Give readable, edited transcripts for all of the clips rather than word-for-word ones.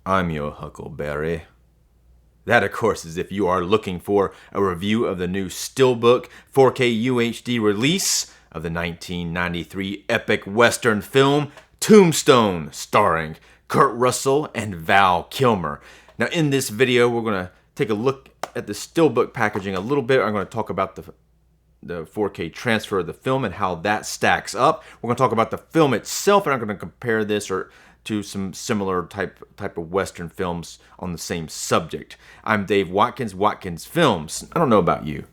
I'm your Huckleberry. That, of course, is if you are looking for a review of the new Steelbook 4K UHD release of the 1993 epic Western film Tombstone, starring Kurt Russell and Val Kilmer. Now, in this video, we're going to take a look at the Steelbook packaging a little bit. I'm going to talk about the 4K transfer of the film and how that stacks up. We're going to talk about the film itself, and I'm going to compare this to some similar type of Western films on the same subject. I'm Dave Watkins, Watkins Films. I don't know about you,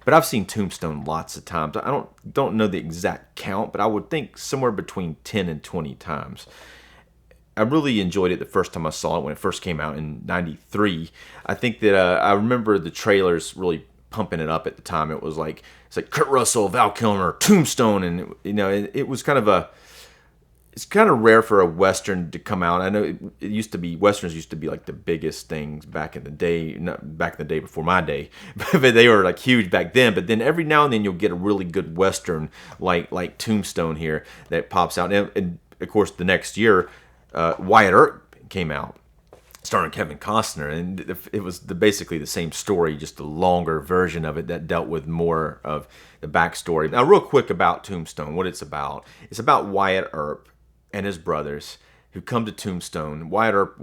but I've seen Tombstone lots of times. I don't know the exact count, but I would think somewhere between 10 and 20 times. I really enjoyed it the first time I saw it when it first came out in '93. I think that I remember the trailers really pumping it up at the time. It's like Kurt Russell, Val Kilmer, Tombstone, and it was kind of it's kind of rare for a Western to come out. I know it used to be, Westerns used to be like the biggest things back in the day, not back in the day before my day, but they were like huge back then. But then every now and then you'll get a really good Western like Tombstone here that pops out. And of course, the next year, Wyatt Earp came out, starring Kevin Costner, and it was basically the same story, just a longer version of it that dealt with more of the backstory. Now, real quick about Tombstone, what it's about. It's about Wyatt Earp and his brothers who come to Tombstone. Wyatt Earp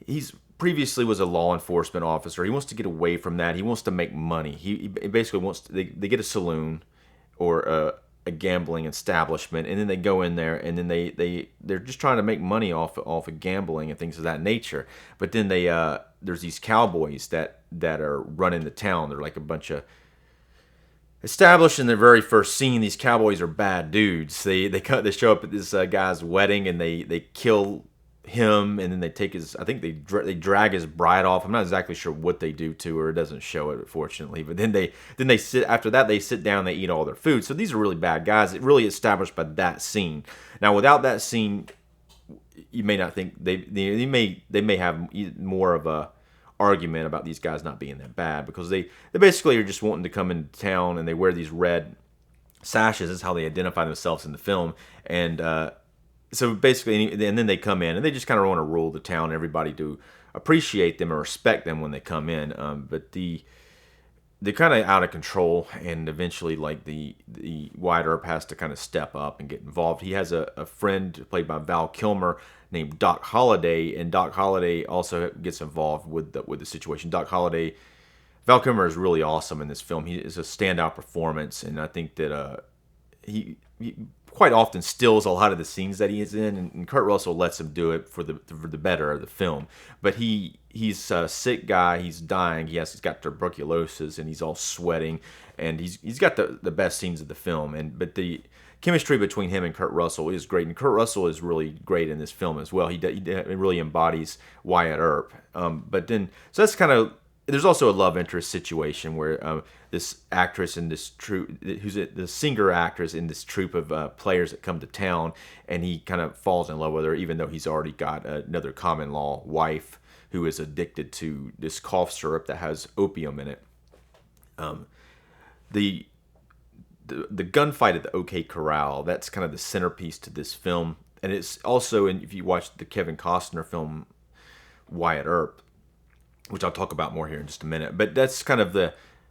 he's previously was a law enforcement officer. He wants to get away from that. He wants to make money. He basically wants to, they get a saloon or a gambling establishment, and then they go in there, and then they're just trying to make money off of gambling and things of that nature. But then there's these cowboys that are running the town. They're like a bunch of established in their very first scene. These cowboys are bad dudes. They show up at this guy's wedding, and they kill him, and then they take his, I think they drag his bride off. I'm not exactly sure what they do to her. It doesn't show it, fortunately. But then they sit, after that they sit down, they eat all their food. So these are really bad guys. It really established by that scene. Now, without that scene, you may not think they may have more of a argument about these guys not being that bad, because they basically are just wanting to come into town, and they wear these red sashes. That's how they identify themselves in the film. And so basically, and then they come in, and they just kind of want to rule the town. Everybody to appreciate them or respect them when they come in. But they're kind of out of control, and eventually, like the Wyatt Earp has to kind of step up and get involved. He has a friend played by Val Kilmer named Doc Holliday, and Doc Holliday also gets involved with the situation. Val Kilmer is really awesome in this film. He is a standout performance, and I think that he quite often steals a lot of the scenes that he is in, and Kurt Russell lets him do it for the better of the film. But he's a sick guy. He's dying. He's got tuberculosis, and he's all sweating, and he's got the best scenes of the film. But the chemistry between him and Kurt Russell is great, and Kurt Russell is really great in this film as well. He really embodies Wyatt Earp. But then, so that's kind of, there's also a love interest situation where this actress in this troupe, who's the singer actress in this troupe of players that come to town, and he kind of falls in love with her, even though he's already got another common law wife who is addicted to this cough syrup that has opium in it. The gunfight at the OK Corral, that's kind of the centerpiece to this film, and it's also, if you watch the Kevin Costner film Wyatt Earp, which I'll talk about more here in just a minute. But that's kind of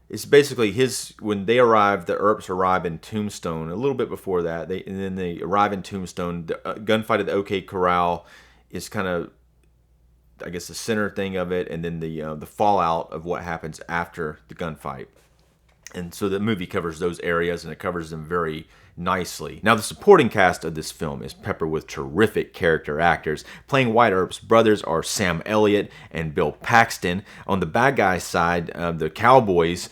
it's basically when they arrive, the Earps arrive in Tombstone a little bit before that. And then they arrive in Tombstone. The gunfight at the OK Corral is kind of, I guess, the center thing of it, and then the fallout of what happens after the gunfight. And so the movie covers those areas, and it covers them very nicely. Now, the supporting cast of this film is peppered with terrific character actors. Playing Wyatt Earp's brothers are Sam Elliott and Bill Paxton. On the bad guy side, the cowboys,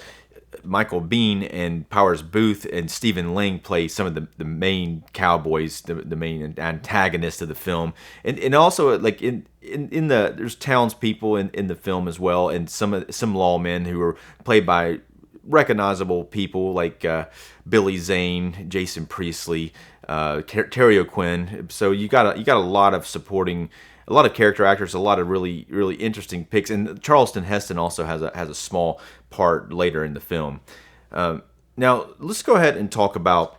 Michael Biehn and Powers Booth and Stephen Lang play some of the main cowboys, the main antagonists of the film. And also, like there's townspeople in the film as well, and some lawmen who are played by recognizable people like Billy Zane, Jason Priestley, Terry O'Quinn. So you got a lot of supporting, a lot of character actors, a lot of really really interesting picks, and Charleston Heston also has a small part later in the film. Now let's go ahead and talk about.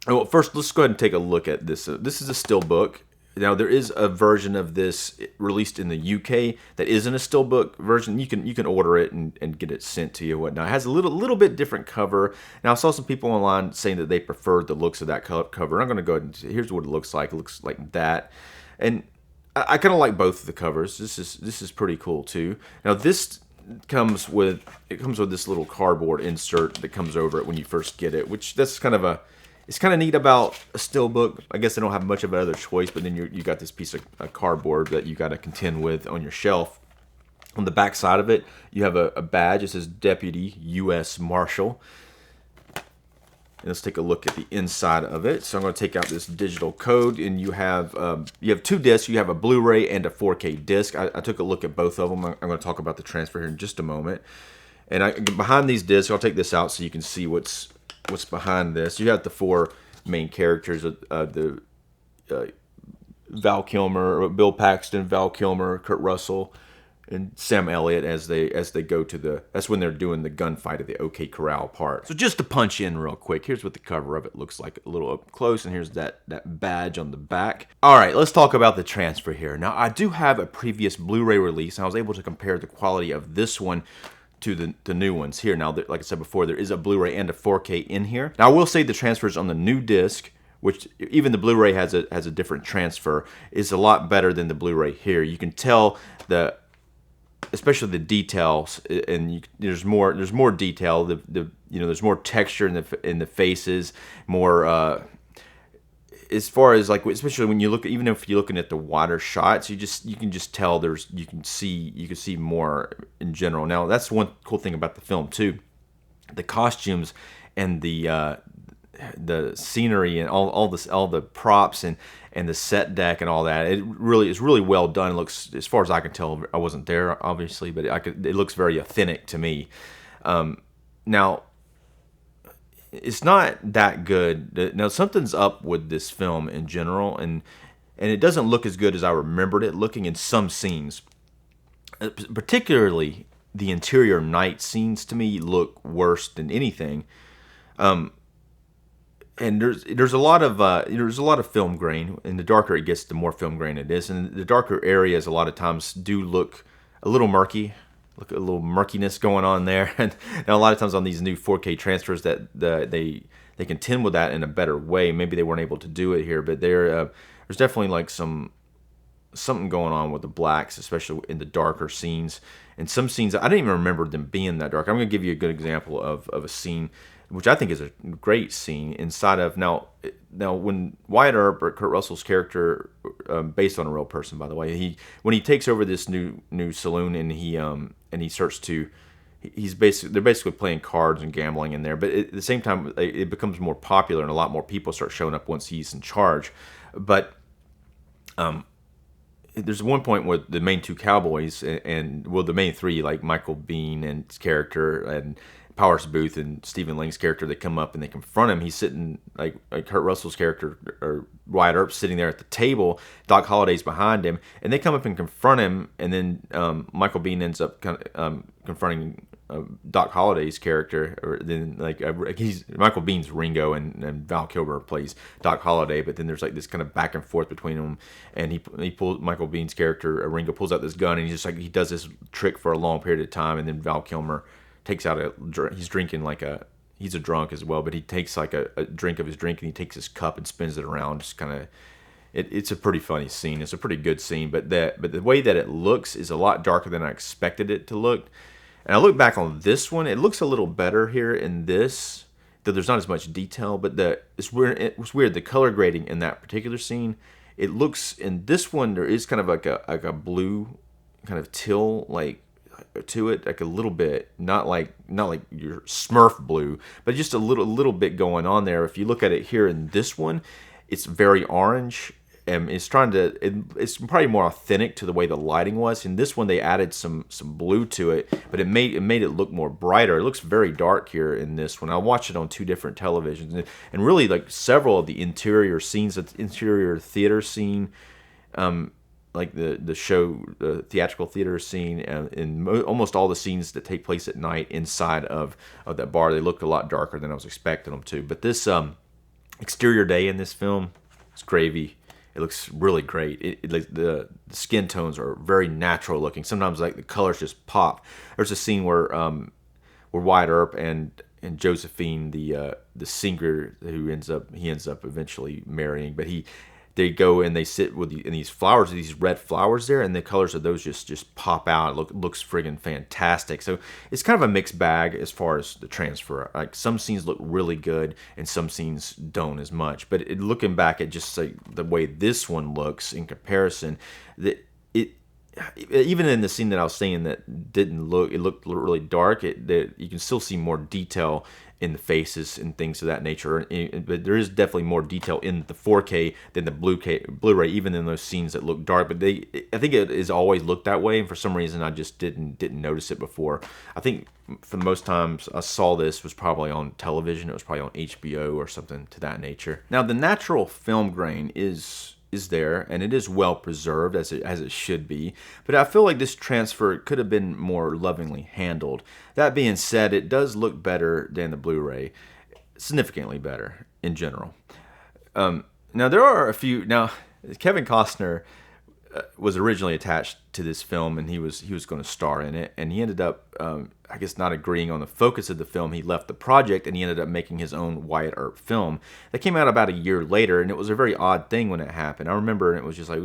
Well, first let's go ahead and take a look at this. This is a still book. Now there is a version of this released in the UK that isn't a steelbook version. You can order it and get it sent to you and whatnot. It has a little bit different cover. Now I saw some people online saying that they preferred the looks of that cover. I'm going to go ahead and here's what it looks like. It looks like that, and I kind of like both of the covers. This is pretty cool too. Now this comes with this little cardboard insert that comes over it when you first get it, which that's kind of it's kind of neat about a steelbook. I guess they don't have much of another choice, but then you got this piece of cardboard that you got to contend with on your shelf. On the back side of it, you have a badge. It says Deputy U.S. Marshal. And let's take a look at the inside of it. So I'm going to take out this digital code, and you have two discs. You have a Blu-ray and a 4K disc. I took a look at both of them. I'm going to talk about the transfer here in just a moment. And behind these discs, I'll take this out so you can see what's behind this. You have the four main characters, the Val Kilmer, Bill Paxton, Val Kilmer, Kurt Russell, and Sam Elliott as they go to that's when they're doing the gunfight at the OK Corral part. So just to punch in real quick, here's what the cover of it looks like a little up close, and here's that badge on the back. All right, let's talk about the transfer here. Now I do have a previous Blu-ray release, and I was able to compare the quality of this one to the new ones here. Now, like I said before, there is a Blu-ray and a 4K in here. Now, I will say the transfers on the new disc, which even the Blu-ray has a different transfer, is a lot better than the Blu-ray here. You can tell especially the details, and there's more detail. There's more texture in the faces, more. As far as like, especially when you look, even if you're looking at the wider shots, you can just tell you can see more in general. Now that's one cool thing about the film too, the costumes and the scenery and all the props and the set deck and all that. It really is really well done. It looks, as far as I can tell, I wasn't there obviously, but it looks very authentic to me. Now, it's not that good. Now, something's up with this film in general, and it doesn't look as good as I remembered it looking in some scenes. Particularly, the interior night scenes to me look worse than anything. And there's a lot of film grain, and the darker it gets, the more film grain it is, and the darker areas a lot of times do look a little murky. Look at a little murkiness going on there, and a lot of times on these new 4K transfers that they contend with that in a better way. Maybe they weren't able to do it here, but there's definitely like something going on with the blacks, especially in the darker scenes. And some scenes I didn't even remember them being that dark. I'm going to give you a good example of a scene which I think is a great scene inside of now when Wyatt Earp, or Kurt Russell's character, based on a real person by the way, when he takes over this new saloon and he starts to they're basically playing cards and gambling in there, but at the same time it becomes more popular and a lot more people start showing up once he's in charge. But there's one point where the main two cowboys and the main three, like Michael Biehn and his character and Powers Booth and Stephen Lang's character, they come up and they confront him. He's sitting like Kurt Russell's character, or Wyatt Earp, sitting there at the table. Doc Holliday's behind him, and they come up and confront him. And then Michael Biehn ends up confronting Doc Holliday's character, or then Michael Bihn's Ringo, and Val Kilmer plays Doc Holliday. But then there's like this kind of back and forth between them, and he pulls Michael Bihn's character, Ringo, pulls out this gun, and he does this trick for a long period of time, and then Val Kilmer takes out he's drinking he's a drunk as well, but he takes like a drink of his drink, and he takes his cup and spins it around. Just kind of, it's a pretty funny scene. It's a pretty good scene, but the way that it looks is a lot darker than I expected it to look. And I look back on this one, it looks a little better here in this, though there's not as much detail, but it's weird. It was weird, the color grading in that particular scene. It looks, in this one, there is kind of like a blue kind of teal to it, like a little bit, not like your Smurf blue, but just a little bit going on there. If you look at it here in this one, it's very orange, and it's probably more authentic to the way the lighting was. In this one, they added some blue to it, but it made it look more brighter. It looks very dark here in this one. I watched it on two different televisions, and really like several of the interior scenes, the interior theater scene, like the theatrical theater scene, and almost all the scenes that take place at night inside of that bar, they look a lot darker than I was expecting them to. But this exterior day in this film, it's gravy. It looks really great. Like the skin tones are very natural looking. Sometimes like the colors just pop. There's a scene where Wyatt Earp and Josephine, the singer who ends up eventually marrying, but they go and they sit with in these flowers, these red flowers there, and the colors of those just pop out. It looks friggin' fantastic. So it's kind of a mixed bag as far as the transfer. Like some scenes look really good, and some scenes don't as much. But looking back at just like the way this one looks in comparison, that it even in the scene that I was saying that didn't look, it looked really dark. You can still see more detail in the faces and things of that nature. But there is definitely more detail in the 4K than the Blu-ray, even in those scenes that look dark. But I think it has always looked that way, and for some reason I just didn't notice it before. I think for the most times I saw this was probably on television. It was probably on HBO or something to that nature. Now the natural film grain is there, and it is well preserved as it should be, but I feel like this transfer could have been more lovingly handled. That being said, it does look better than the Blu-ray, significantly better in general. Now there are a few. Now Kevin Costner was originally attached to this film, and he was going to star in it, and he ended up, I guess, not agreeing on the focus of the film. He left the project, and he ended up making his own Wyatt Earp film that came out about a year later, and it was a very odd thing when it happened. I remember, and it was just like,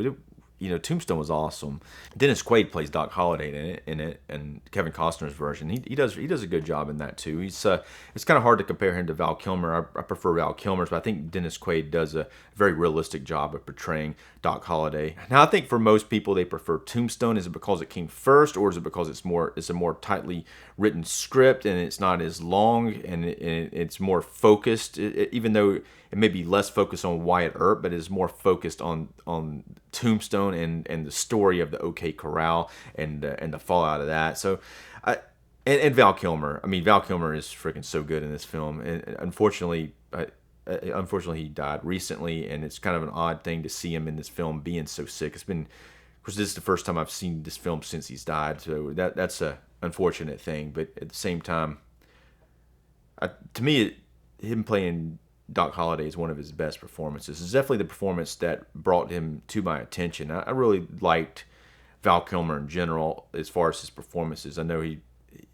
Tombstone was awesome. Dennis Quaid plays Doc Holliday in it, and Kevin Costner's version. He does a good job in that too. It's kind of hard to compare him to Val Kilmer. I prefer Val Kilmer's, but I think Dennis Quaid does a very realistic job of portraying Doc Holliday. Now I think for most people they prefer Tombstone. Is it because it came first, or is it because it's a more tightly written script and it's not as long and it's more focused? Even though it may be less focused on Wyatt Earp, but is more focused on Tombstone and the story of the OK Corral and the fallout of that. So, and Val Kilmer. I mean, Val Kilmer is freaking so good in this film. And unfortunately, he died recently, and it's kind of an odd thing to see him in this film being so sick. It's been, of course, this is the first time I've seen this film since he's died. So that's a unfortunate thing. But at the same time, to me, him playing Doc Holliday is one of his best performances. It's definitely the performance that brought him to my attention. I really liked Val Kilmer in general as far as his performances. I know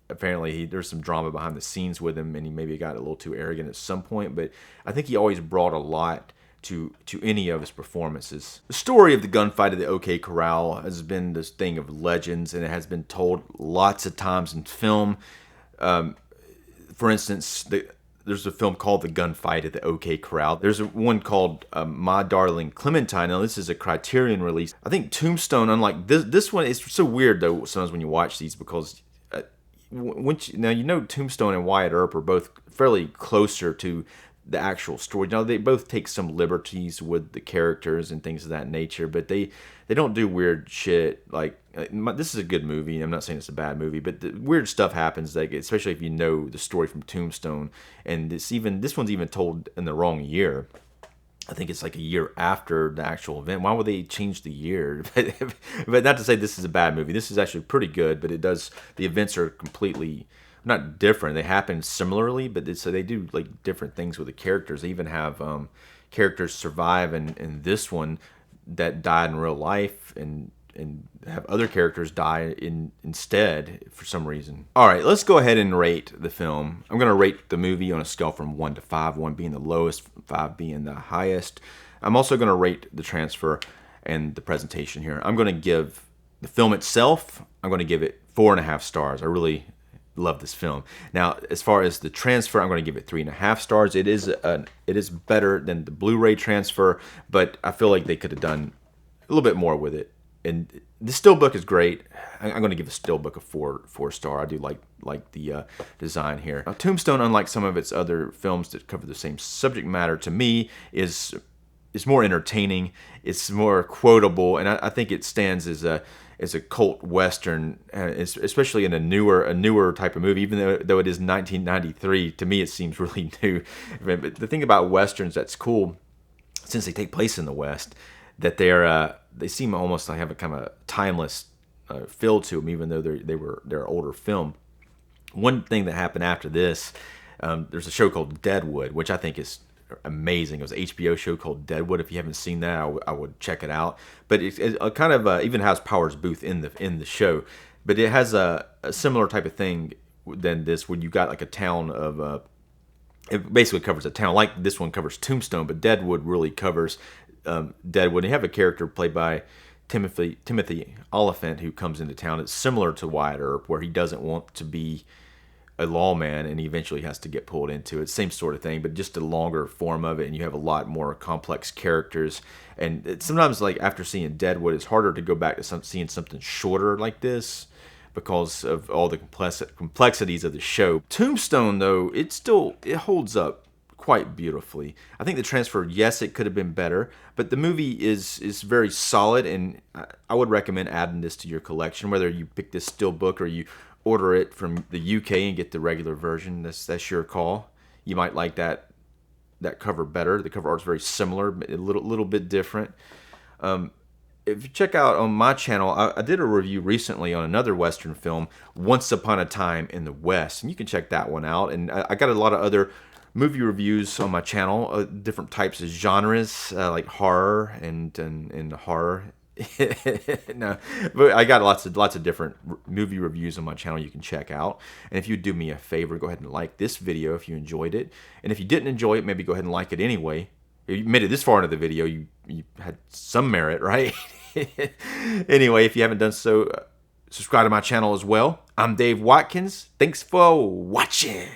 there's some drama behind the scenes with him, and he maybe got a little too arrogant at some point, but I think he always brought a lot to any of his performances. The story of the gunfight at the OK Corral has been this thing of legends, and it has been told lots of times in film. For instance, there's a film called The Gunfight at the OK Corral. There's one called My Darling Clementine. Now, this is a Criterion release. I think Tombstone, unlike this one, it's so weird, though, sometimes when you watch these, because Tombstone and Wyatt Earp are both fairly closer to the actual story. Now, they both take some liberties with the characters and things of that nature, but they don't do weird shit. Like, this is a good movie. I'm not saying it's a bad movie, but the weird stuff happens, like, especially if you know the story from Tombstone. And this one's even told in the wrong year. I think it's like a year after the actual event. Why would they change the year? But not to say this is a bad movie. This is actually pretty good, but the events are completely not different. They happen similarly, but so they do like different things with the characters. They even have characters survive in this one that died in real life, and have other characters die instead for some reason. All right, let's go ahead and rate the film. I'm going to rate the movie on a scale from 1 to 5, 1 being the lowest, 5 being the highest. I'm also going to rate the transfer and the presentation here. I'm going to give the film itself, I'm going to give it 4.5 stars. I really love this film. Now, as far as the transfer, I'm going to give it 3.5 stars. It is better than the Blu-ray transfer, but I feel like they could have done a little bit more with it. And the Steelbook is great. I'm going to give the Steelbook a 4 star. I do like the design here. Now, Tombstone, unlike some of its other films that cover the same subject matter, to me is more entertaining. It's more quotable, and I think it stands as a cult western, especially in a newer type of movie. Even though it is 1993, to me it seems really new. But the thing about westerns that's cool, since they take place in the West, that they seem almost like have a kind of timeless feel to them, even though they're older film. One thing that happened after this, there's a show called Deadwood, which I think is amazing. It was an HBO show called Deadwood. If you haven't seen that, I would check it out. But it kind of even has Powers Booth in the show. But it has a similar type of thing than this, when you got like a town of it basically covers a town. Like this one covers Tombstone, but Deadwood really covers Deadwood. And you have a character played by Timothy Oliphant who comes into town. It's similar to Wyatt Earp, where he doesn't want to be a lawman and he eventually has to get pulled into it. Same sort of thing, but just a longer form of it, and you have a lot more complex characters. And sometimes, like after seeing Deadwood, it's harder to go back to seeing something shorter like this because of all the complexities of the show. Tombstone, though, it holds up quite beautifully. I think the transfer, yes, it could have been better, but the movie is very solid, and I would recommend adding this to your collection, whether you pick this steelbook or you order it from the UK and get the regular version. That's your call. You might like that cover better. The cover art's very similar, but a little bit different. If you check out on my channel, I did a review recently on another Western film, Once Upon a Time in the West, and you can check that one out. And I got a lot of other movie reviews on my channel, different types of genres, like horror and horror. No, but I got lots of different movie reviews on my channel you can check out. And if you do me a favor, go ahead and like this video if you enjoyed it. And if you didn't enjoy it, maybe go ahead and like it anyway. If you made it this far into the video, you had some merit, right? Anyway, if you haven't done so, subscribe to my channel as well. I'm Dave Watkins. Thanks for watching.